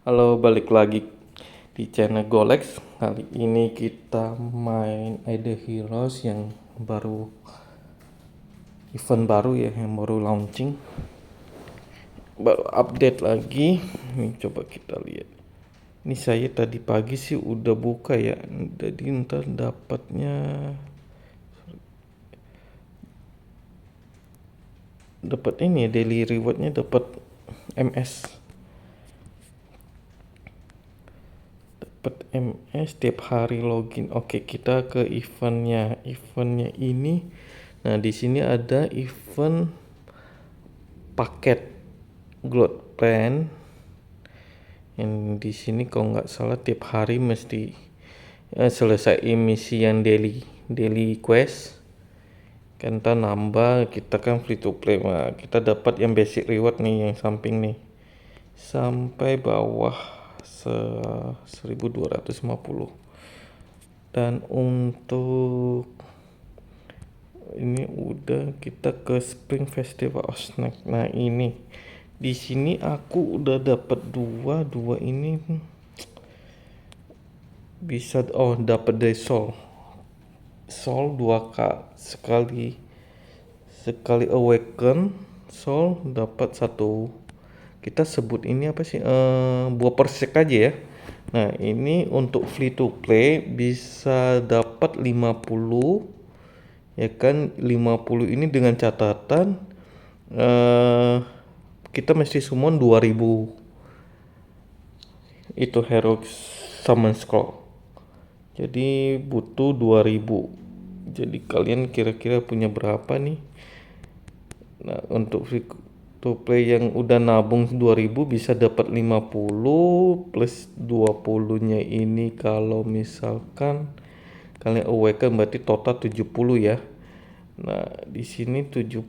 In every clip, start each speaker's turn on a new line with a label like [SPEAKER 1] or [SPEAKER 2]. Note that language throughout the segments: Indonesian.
[SPEAKER 1] Halo, balik lagi di channel Golex. Kali ini kita main ID Heroes yang baru, event baru ya, yang baru launching, baru update lagi. Ini coba kita lihat. Ini saya tadi pagi sih udah buka ya, jadi ntar dapat ini ya, daily rewardnya dapat MS. Tiap hari login. Oke, kita ke eventnya. Eventnya ini, nah di sini ada event paket Gloat Plan. Yang di sini kalau nggak salah tiap hari mesti selesai misi yang daily quest. Kan kita nambah, kita kan free to play. Nah, kita dapat yang basic reward nih, yang samping nih sampai bawah 1250. Dan untuk ini udah kita ke Spring Festival of Snack. Nah ini di sini aku udah dapat dua ini bisa dapat dari Soul 2 kali sekali awaken Soul dapat satu. Kita sebut ini apa sih, buah persik aja ya. Nah ini untuk free to play bisa dapat 50 ya kan. 50 ini dengan catatan kita mesti summon 2000 itu heroic summon scroll, jadi butuh 2000. Jadi kalian kira-kira punya berapa nih? Nah untuk free to play yang udah nabung 2000 bisa dapat 50 plus 20 nya ini. Kalau misalkan kalian awaken berarti total 70 ya. Nah, di sini 70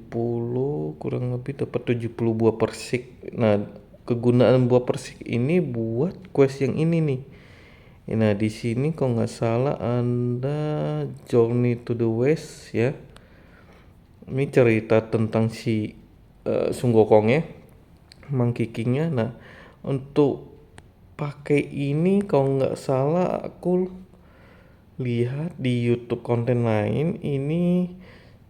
[SPEAKER 1] kurang lebih dapat 70 buah persik. Nah, kegunaan buah persik ini buat quest yang ini nih. Nah, di sini kalau nggak salah ada Journey to the West ya. Ini cerita tentang si Sun Gokong ya, Monkey King-nya. Nah, untuk pakai ini kalau nggak salah aku lihat di YouTube konten lain ini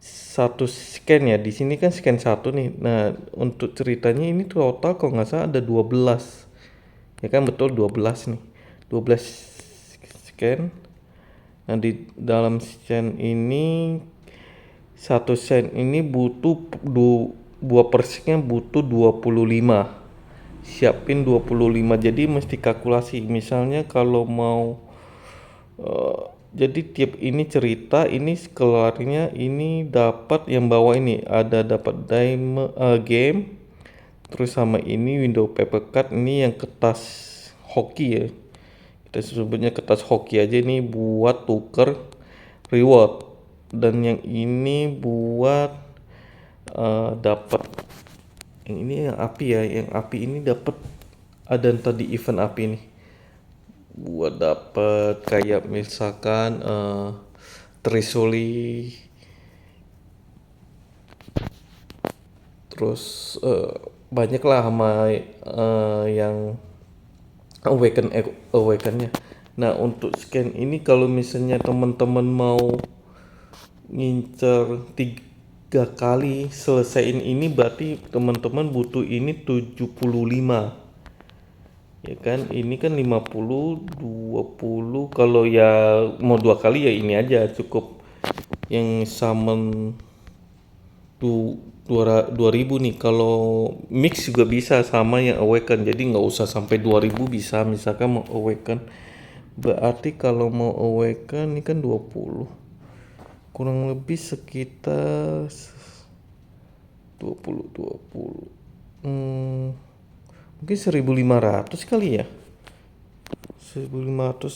[SPEAKER 1] satu scan ya. Di sini kan scan satu nih. Nah, untuk ceritanya ini total kalau nggak salah ada 12. Ya kan, betul 12 nih. 12 scan. Nah, di dalam scan ini satu sen ini butuh buah persiknya butuh 25. Siapin 25. Jadi mesti kalkulasi. Misalnya kalau mau jadi tiap ini cerita ini keluarnya ini dapat yang bawah ini ada dapat game, terus sama ini window paper cut. Ini yang kertas hoki ya, kita sebutnya kertas hoki aja. Ini buat tuker reward, dan yang ini buat dapat yang ini yang api ya. Yang api ini dapat ada tadi event api nih buat dapet kayak misalkan Trisuli, terus banyak lah sama yang awakennya. Nah untuk scan ini kalau misalnya teman-teman mau ngincer 3 kali selesaiin ini berarti teman-teman butuh ini 75 ya kan. Ini kan 50 20. Kalau ya mau 2 kali ya ini aja cukup. Yang summon 2000 nih. Kalau mix juga bisa sama yang awaken, jadi nggak usah sampai 2000. Bisa misalkan mau awaken, berarti kalau mau awaken ini kan 20 kurang lebih sekitar 20 mungkin 1500 kali ya. 1500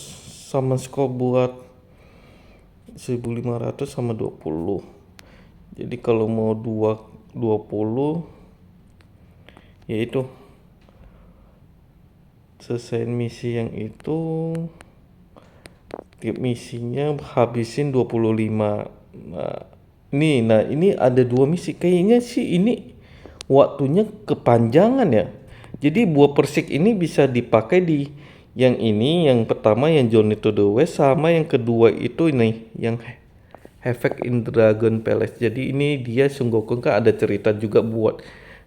[SPEAKER 1] sama score buat 1500 sama 20. Jadi kalau mau 20 yaitu selesai misi yang itu, tiap misinya habisin 25. Nah ini ada 2 misi. Kayaknya sih ini waktunya kepanjangan ya. Jadi buah persik ini bisa dipakai di yang ini, yang pertama yang Journey to the West, sama yang kedua itu ini yang Havoc in Dragon Palace. Jadi ini dia Son Gokong kan ada cerita juga buat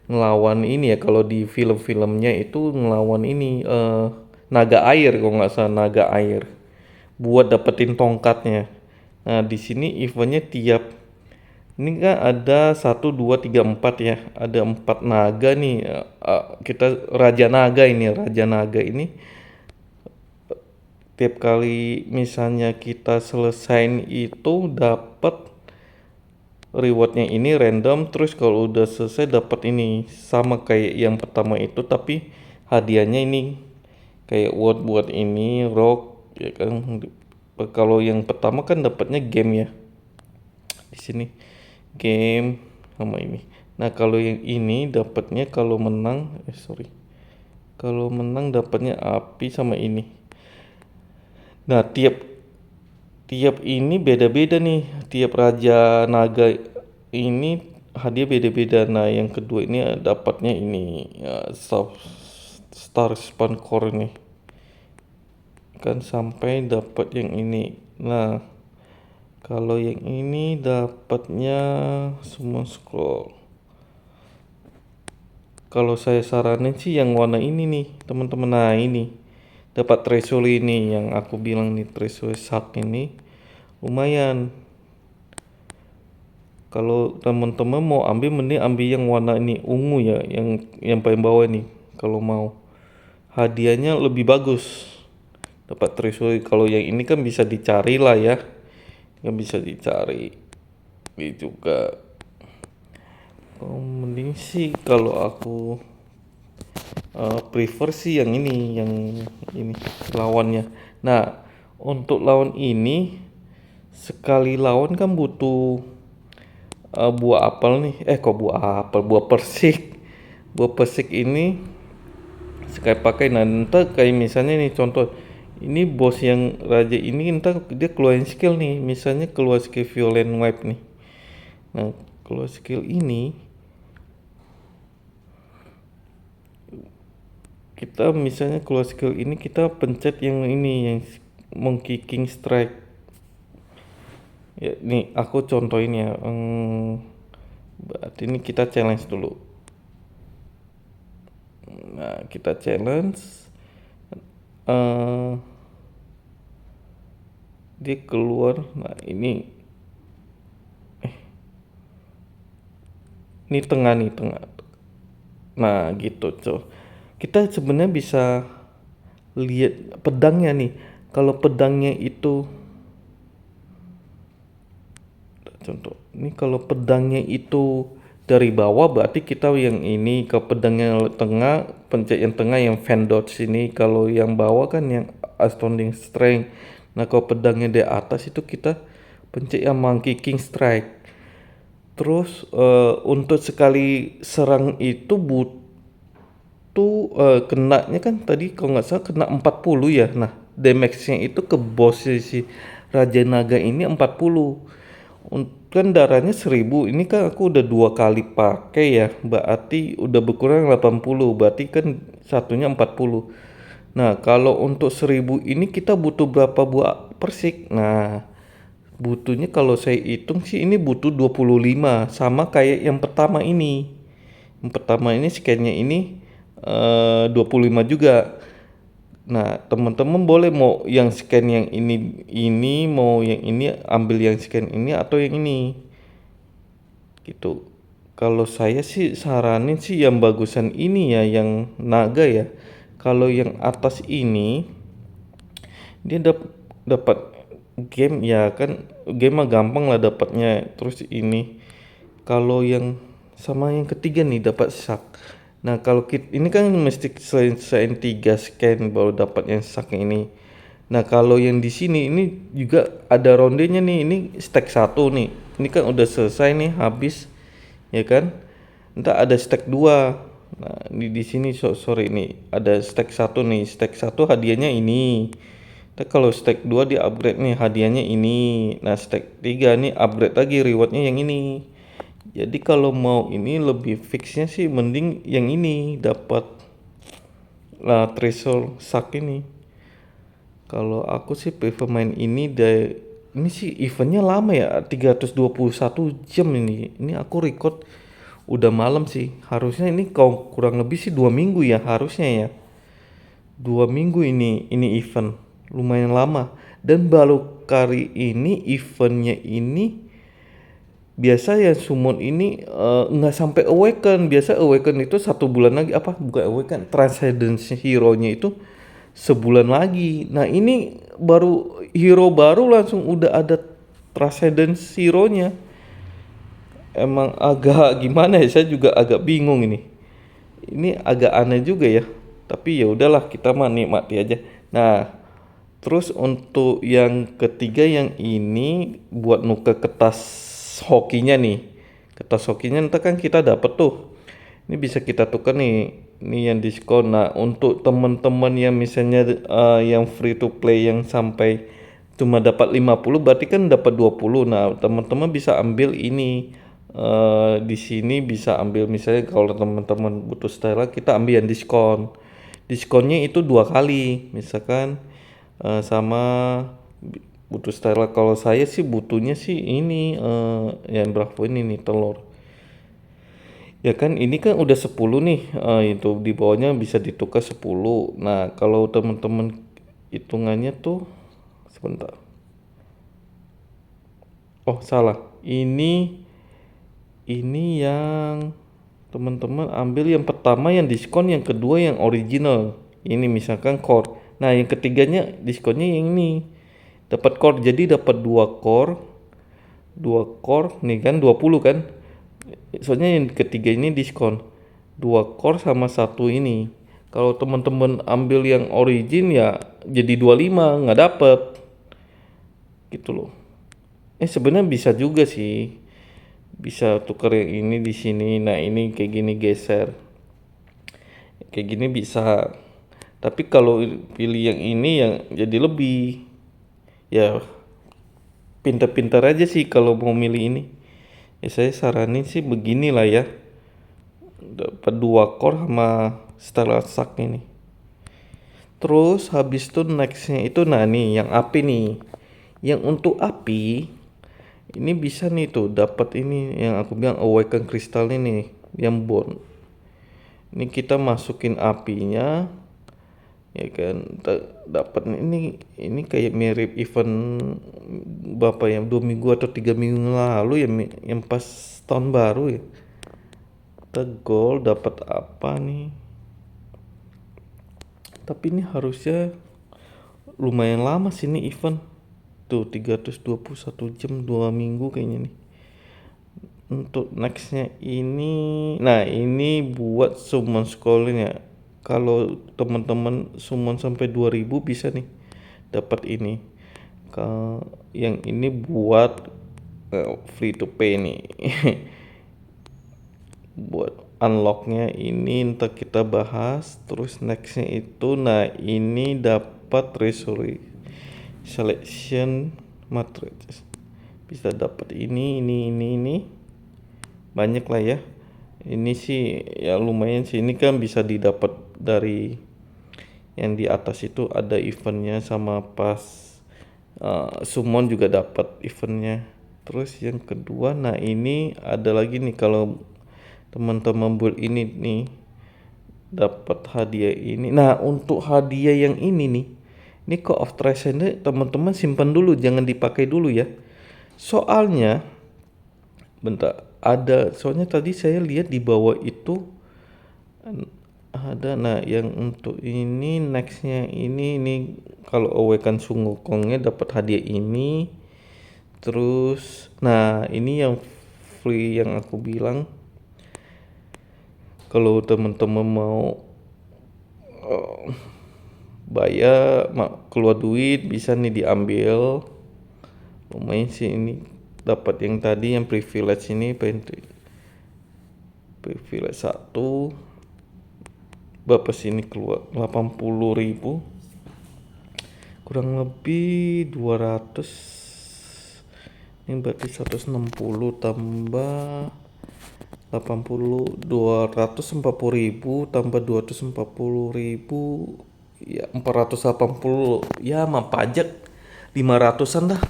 [SPEAKER 1] ngelawan ini ya, kalau di film-filmnya itu ngelawan ini naga air, kalau nggak salah naga air, buat dapetin tongkatnya. Nah di sini eventnya tiap ini kan ada 1, 2, 3, 4 ya, ada 4 naga nih. Kita raja naga ini tiap kali misalnya kita selesain itu dapat rewardnya ini random, terus kalau udah selesai dapat ini sama kayak yang pertama itu, tapi hadiahnya ini kayak word buat ini rock ya kan. Kalau yang pertama kan dapatnya game ya, di sini game sama ini. Nah kalau yang ini dapatnya kalau menang kalau menang dapatnya api sama ini. Nah tiap tiap ini beda-beda nih, tiap raja naga ini hadiah beda-beda. Nah yang kedua ini dapatnya ini ya, star spawn core nih kan, sampai dapat yang ini. Nah kalau yang ini dapatnya semua scroll. Kalau saya saranin sih yang warna ini nih teman-teman. Nah ini dapat treasure ini yang aku bilang nih, treasure shark ini lumayan. Kalau teman-teman mau ambil mending ambil yang warna ini ungu ya, yang paling bawah nih. Kalau mau hadiahnya lebih bagus, dapat treasure. Kalau yang ini kan bisa dicari lah ya, yang bisa dicari ini juga. Mending sih kalau aku prefer sih yang ini lawannya. Nah untuk lawan ini sekali lawan kan butuh buah apel nih, kok buah apel, buah persik. Buah persik ini sekali pakai, nah ntar kayak misalnya nih contoh, ini bos yang raja ini ntar dia keluarin skill nih, misalnya keluar skill violent wipe nih. Nah keluar skill ini kita misalnya keluar skill ini kita pencet yang ini yang monkey king strike ya. Nih aku contohin ya, berarti ini kita challenge dulu. Nah kita challenge dia keluar. Nah ini tengah nih, tengah. Nah gitu tuh kita sebenarnya bisa lihat pedangnya nih. Kalau pedangnya itu contoh ini, kalau pedangnya itu dari bawah berarti kita yang ini, ke pedangnya tengah pencet yang tengah yang fan dodge ini. Kalau yang bawah kan yang astounding strength. Nah kalau pedangnya di atas itu kita pencet yang monkey king strike. Terus untuk sekali serang itu butuh kenanya kan tadi kalau nggak salah kena 40 ya. Nah damage-nya itu ke boss si Raja Naga ini 40. Kan darahnya 1000. Ini kan aku udah 2 kali pakai ya, berarti udah berkurang 80. Berarti kan satunya 40. Nah kalau untuk 1000 ini kita butuh berapa buah persik? Nah butuhnya kalau saya hitung sih ini butuh 25, sama kayak yang pertama ini. Yang pertama ini scan-nya ini 25 juga. Nah teman-teman boleh mau yang scan yang ini mau yang ini ambil yang scan ini atau yang ini gitu. Kalau saya sih saranin sih yang bagusan ini ya, yang naga ya. Kalau yang atas ini dia dapat game ya kan, game mah gampang lah dapatnya. Terus ini kalau yang sama yang ketiga nih dapat shark. Nah kalau ini kan mesti selain 3 scan baru dapat yang shark ini. Nah kalau yang di sini ini juga ada rondenya nih, ini stack 1 nih. Ini kan udah selesai nih, habis ya kan. Entah ada stack 2. Nah di sini sorry nih ada stack 1 nih. Stack 1 hadiahnya ini. Nah, kalau stack 2 di upgrade nih hadiahnya ini. Nah stack 3 nih upgrade lagi rewardnya yang ini. Jadi kalau mau ini lebih fixnya sih mending yang ini dapat lah Treasure Shark ini. Kalau aku sih prefer main ini ini sih eventnya lama ya, 321 jam ini. Ini aku record udah malam sih. Harusnya ini kau kurang lebih sih 2 minggu ya harusnya ya. 2 minggu ini event lumayan lama. Dan baru kali ini eventnya ini biasa ya summon ini nggak sampai awaken. Biasa awaken itu 1 bulan lagi, apa bukan awaken, transcendence hero nya itu sebulan lagi. Nah ini baru hero baru langsung udah ada transcendence hero nya. Emang agak gimana ya, saya juga agak bingung ini agak aneh juga ya, tapi ya udahlah, kita mah nikmati aja. Nah, terus untuk yang ketiga yang ini buat nuker kertas hokinya nih. Kertas hokinya nanti kan kita dapat tuh. Ini bisa kita tukar nih. Ini yang diskon. Nah, untuk teman-teman yang misalnya yang free to play yang sampai cuma dapat 50 berarti kan dapat 20. Nah, teman-teman bisa ambil ini. Di sini bisa ambil misalnya kalau teman-teman butuh style kita ambil yang diskon. Diskonnya itu 2 kali. Misalkan sama butuh style. Kalau saya sih butuhnya sih ini yang berapa ini nih telur. Ya kan ini kan udah 10 nih, itu di bawahnya bisa ditukar 10. Nah, kalau teman-teman hitungannya tuh sebentar. Oh, salah. Ini yang teman-teman ambil yang pertama yang diskon, yang kedua yang original. Ini misalkan core. Nah, yang ketiganya diskonnya yang ini. Dapat core, jadi dapat 2 core. 2 core nih kan 20 kan. Soalnya yang ketiga ini diskon. 2 core sama satu ini. Kalau teman-teman ambil yang origin ya jadi 25 nggak dapet. Gitu loh. Sebenarnya bisa juga sih. Bisa tuker yang ini di sini. Nah, ini kayak gini geser. Kayak gini bisa. Tapi kalau pilih yang ini yang jadi lebih. Ya pinter-pinter aja sih kalau mau milih ini. Ya saya saranin sih beginilah ya. Dapat 2 core sama Stellar Shock ini. Terus habis itu nextnya itu nah nih yang api nih. Yang untuk api ini bisa nih tuh dapat ini yang aku bilang Awaken Crystal ini yang bond. Ini kita masukin apinya ya kan, dapat ini kayak mirip event berapa yang 2 minggu atau 3 minggu lalu ya, yang pas tahun baru ya. Kita gold dapat apa nih, tapi ini harusnya lumayan lama sih ini event tuh 321 jam 2 minggu kayaknya nih. Untuk nextnya ini, nah ini buat summon scrollnya. Kalau teman-teman summon sampai 2000 bisa nih dapat ini. Yang ini buat free to pay nih. Buat unlocknya ini ntar kita bahas. Terus nextnya itu, nah ini dapat treasury selection matrix, bisa dapat ini banyak lah ya. Ini sih ya lumayan sih, ini kan bisa didapat dari yang di atas itu ada eventnya, sama pas summon juga dapat eventnya. Terus yang kedua, nah ini ada lagi nih, kalau teman-teman build ini nih dapat hadiah ini. Nah, untuk hadiah yang ini Call of Transcendence teman-teman simpan dulu, jangan dipakai dulu ya. Soalnya bentar, soalnya tadi saya lihat di bawah itu ada. Nah, yang untuk ini nextnya ini kalau Awaken Sun Wukongnya dapat hadiah ini. Terus nah ini yang free yang aku bilang, kalau teman-teman mau bayar keluar duit bisa nih diambil. Lumayan sih ini dapat yang tadi yang privilege ini, privilege 1 berapa sini keluar 80.000, kurang lebih 200. Ini berarti 160 tambah 240.000 tambah 240.000 ya 480 ya, sama pajak 500-an dah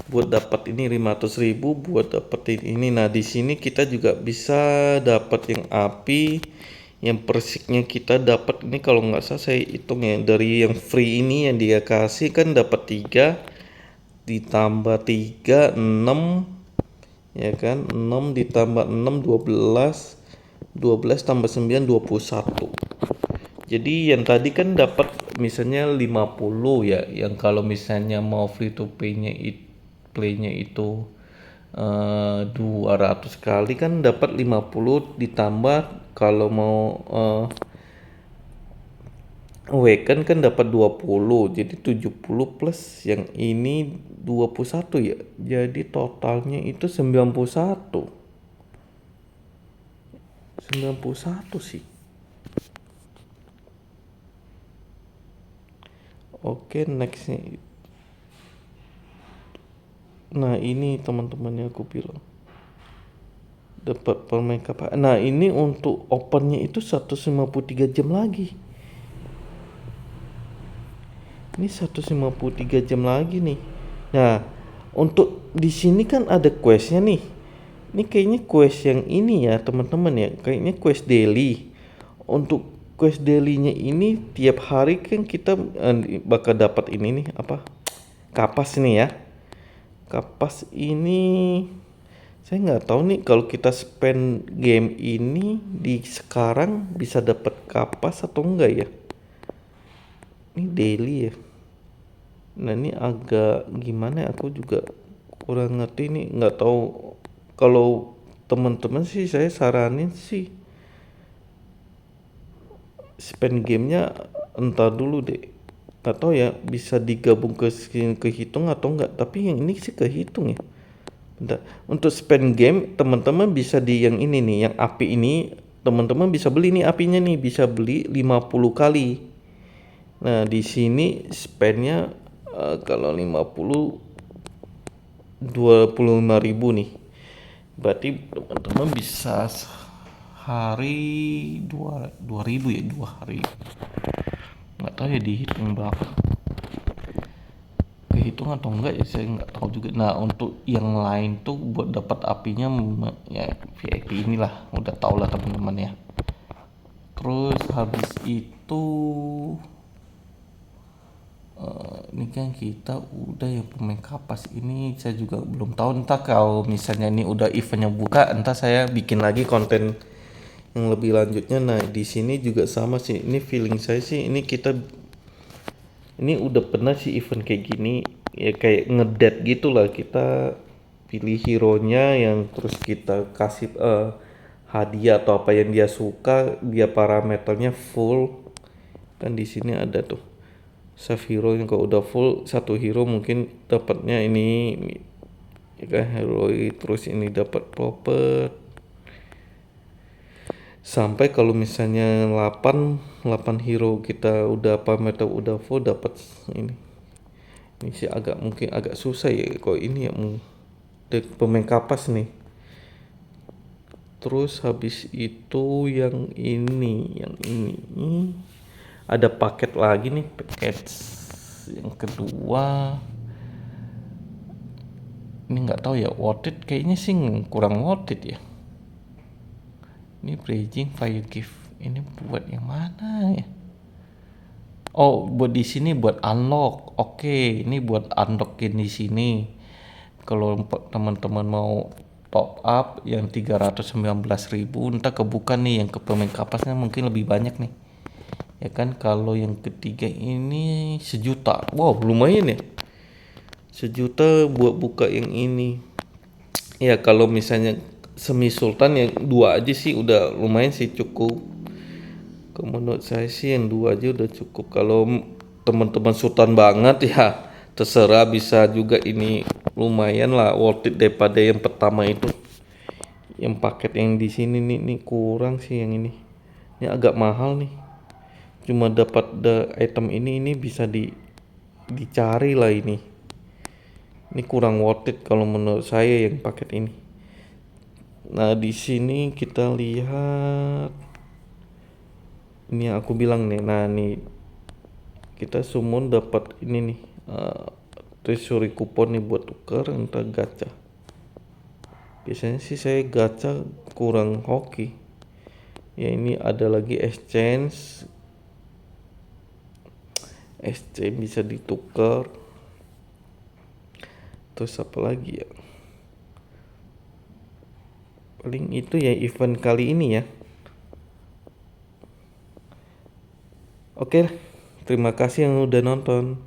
[SPEAKER 1] buat dapat ini, 500.000 buat dapetin ini. Nah di sini kita juga bisa dapat yang api, yang persiknya kita dapat ini, kalau nggak salah saya hitung ya, dari yang free ini yang dia kasih kan dapat 3 ditambah 3 6 ya kan, 6 ditambah 6 12, 12 tambah 9 21. Jadi yang tadi kan dapat misalnya 50 ya, yang kalau misalnya mau free to playnya itu 200 kali kan dapat 50, ditambah kalau mau awaken kan dapat 20, jadi 70 plus yang ini 21 ya, jadi totalnya itu 91 sih. Oke, next nih. Nah ini teman-teman yang aku bilang dapat permain kapal. Nah ini untuk opennya itu 153 jam lagi. Ini 153 jam lagi nih. Nah untuk di sini kan ada questnya nih. Ini kayaknya quest yang ini ya teman-teman ya, kayaknya quest daily. Untuk quest dailynya ini tiap hari kan kita bakal dapat ini nih, apa, kapas nih ya. Kapas ini saya nggak tahu nih kalau kita spend game ini di sekarang bisa dapat kapas atau enggak ya. Ini daily ya. Nah ini agak gimana ya, aku juga kurang ngerti nih, nggak tahu. Kalau teman-teman sih saya saranin sih spend gamenya entar dulu deh, nggak tahu ya bisa digabung kehitung atau enggak, tapi yang ini sih kehitung ya. Bentar. Untuk spend game teman-teman bisa di yang ini nih, yang api ini teman-teman bisa beli nih apinya nih, bisa beli 50 kali. Nah di sini spendnya kalau 50 25.000 nih, berarti teman-teman bisa hari 2.000 ya, 2 hari. Nggak tahu ya dihitung berapa, kehitung atau enggak ya, saya nggak tahu juga. Nah untuk yang lain tuh buat dapat apinya ya VIP inilah, udah tau lah teman-teman ya. Terus habis itu ini kan kita udah yang pemain kapas ini, saya juga belum tahu, entah kalau misalnya ini udah eventnya buka entah saya bikin lagi konten yang lebih lanjutnya. Nah di sini juga sama sih, ini feeling saya sih ini kita ini udah pernah sih event kayak gini ya, kayak ngedet gitulah, kita pilih hero nya yang terus kita kasih hadiah atau apa yang dia suka, dia parameternya full kan. Di sini ada tuh save hero yang kalau udah full satu hero mungkin dapatnya ini ya kan, heroic, terus ini dapat proper sampai kalau misalnya 8 hero kita udah parameter udah full dapat ini. Ini sih agak mungkin agak susah ya kalau ini ya, pemain kapas nih. Terus habis itu yang ini ada paket lagi nih, paket yang kedua ini nggak tahu ya, worth it kayaknya sih, kurang worth it ya. Ini bridging fire gift, ini buat yang mana ya? Oh buat di sini buat unlock. Oke, ini buat unlockin di sini. Kalau teman-teman mau top up yang 319.000 entah kebuka nih, yang ke pemain kapasnya mungkin lebih banyak nih ya kan. Kalau yang ketiga ini 1 juta, wow lumayan ya, 1 juta buat buka yang ini ya. Kalau misalnya semi sultan yang 2 aja sih udah lumayan sih, cukup. Kalau menurut saya sih yang 2 aja udah cukup. Kalau teman-teman sultan banget ya terserah, bisa juga ini, lumayan lah worth it daripada yang pertama itu. Yang paket yang di sini nih kurang sih, yang ini agak mahal nih, cuma dapat item ini bisa dicari lah ini kurang worth it kalau menurut saya yang paket ini. Nah, di sini kita lihat ini yang aku bilang nih. Nah, nih kita summon dapat ini nih, treasury kupon nih buat tuker entah gacha. Biasanya sih saya gacha kurang hoki. Ya, ini ada lagi exchange bisa ditukar. Terus apa lagi ya? Paling itu ya event kali ini ya. Oke, terima kasih yang udah nonton.